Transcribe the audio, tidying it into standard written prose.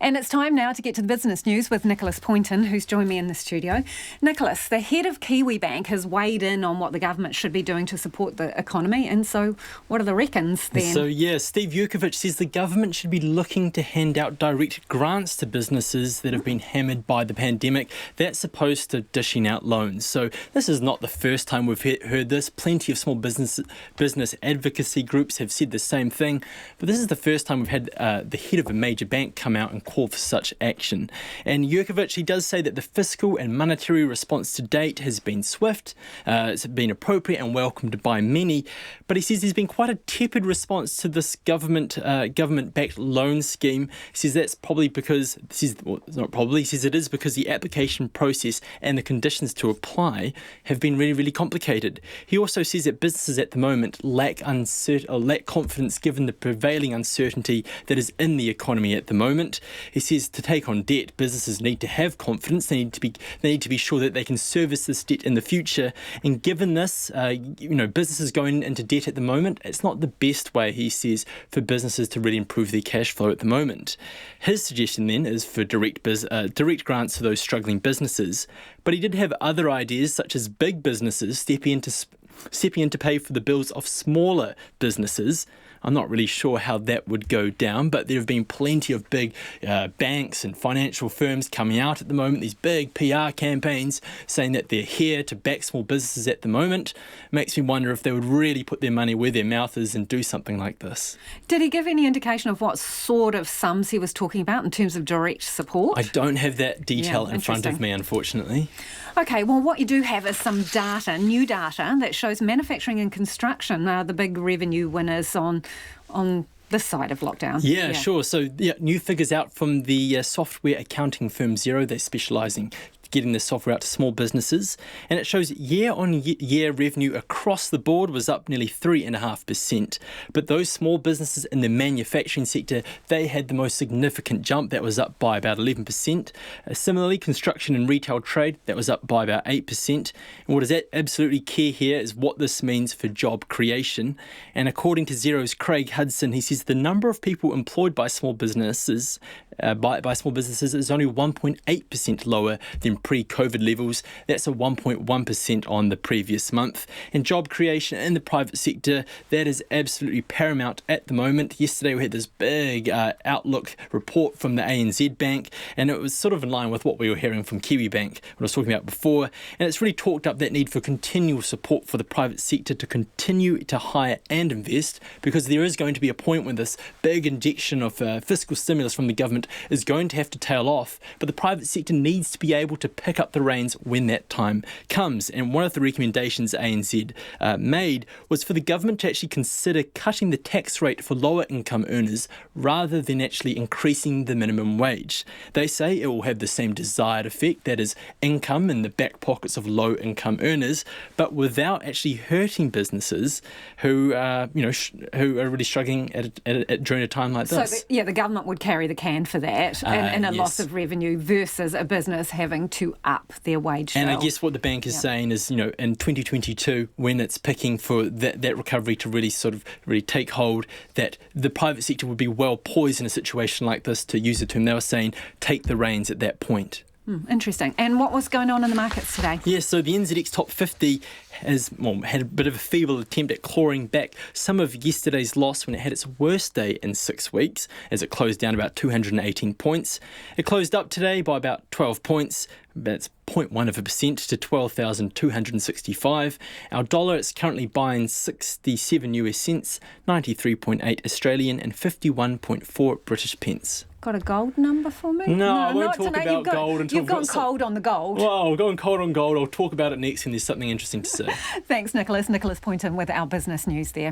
And it's time now to get to the business news with Nicholas Poynton, who's joined me in the studio. Nicholas, the head of Kiwibank has weighed in on what the government should be doing to support the economy. And so what are the reckons then? So, Steve Yurkovich says the government should be looking to hand out direct grants to businesses that have been hammered by the pandemic. That's opposed to dishing out loans. So this is not the first time we've heard this. Plenty of small business advocacy groups have said the same thing. But this is the first time we've had the head of a major bank come out and call for such action. And Yurkovich, he does say that the fiscal and monetary response to date has been swift, it's been appropriate and welcomed by many, but he says there's been quite a tepid response to this government-backed loan scheme. He says that's probably because, he says it is because the application process and the conditions to apply have been really, really complicated. He also says that businesses at the moment lack confidence given the prevailing uncertainty that is in the economy at the moment. He says to take on debt, businesses need to have confidence. They need to be sure that they can service this debt in the future. And given this, businesses going into debt at the moment, it's not the best way, he says, for businesses to really improve their cash flow at the moment. His suggestion then is for direct grants to those struggling businesses. But he did have other ideas, such as big businesses stepping in to pay for the bills of smaller businesses. I'm not really sure how that would go down, but there have been plenty of big banks and financial firms coming out at the moment, these big PR campaigns saying that they're here to back small businesses at the moment. Makes me wonder if they would really put their money where their mouth is and do something like this. Did he give any indication of what sort of sums he was talking about in terms of direct support? I don't have that detail in front of me, unfortunately. Okay, well, what you do have is some data, new data, that shows manufacturing and construction are the big revenue winners on this side of lockdown. Yeah, sure. So, new figures out from the software accounting firm Xero. They specialise in getting this software out to small businesses, and it shows year-on-year revenue across the board was up nearly 3.5%. But those small businesses in the manufacturing sector, they had the most significant jump. That was up by about 11%. Similarly, construction and retail trade, that was up by about 8%. And what is absolutely key here is what this means for job creation. And according to Xero's Craig Hudson, he says the number of people employed by small businesses is only 1.8% lower than pre-COVID levels. That's a 1.1% on the previous month. And job creation in the private sector, that is absolutely paramount at the moment. Yesterday we had this big outlook report from the ANZ Bank, and it was sort of in line with what we were hearing from Kiwibank, what I was talking about before. And it's really talked up that need for continual support for the private sector to continue to hire and invest, because there is going to be a point when this big injection of fiscal stimulus from the government is going to have to tail off, but the private sector needs to be able to pick up the reins when that time comes. And one of the recommendations ANZ made was for the government to actually consider cutting the tax rate for lower income earners rather than actually increasing the minimum wage. They say it will have the same desired effect, that is income in the back pockets of low income earners, but without actually hurting businesses who are really struggling during a time like this. So the government would carry the can for that and a loss of revenue versus a business having to up their wage bill. And I guess what the bank is saying is, in 2022, when it's picking for that recovery to really take hold, that the private sector would be well poised in a situation like this, to use the term they were saying, take the reins at that point. Interesting. And what was going on in the markets today? Yeah, so the NZX Top 50 had a bit of a feeble attempt at clawing back some of yesterday's loss when it had its worst day in 6 weeks, as it closed down about 218 points. It closed up today by about 12 points. That's 0.1% to 12,265. Our dollar is currently buying 67 US cents, 93.8 Australian and 51.4 British pence. Got a gold number for me? No, I won't talk about gold until you've gone cold on the gold. Well, we're going cold on gold. I'll talk about it next when there's something interesting to say. Thanks, Nicholas. Nicholas Poynton with our business news there.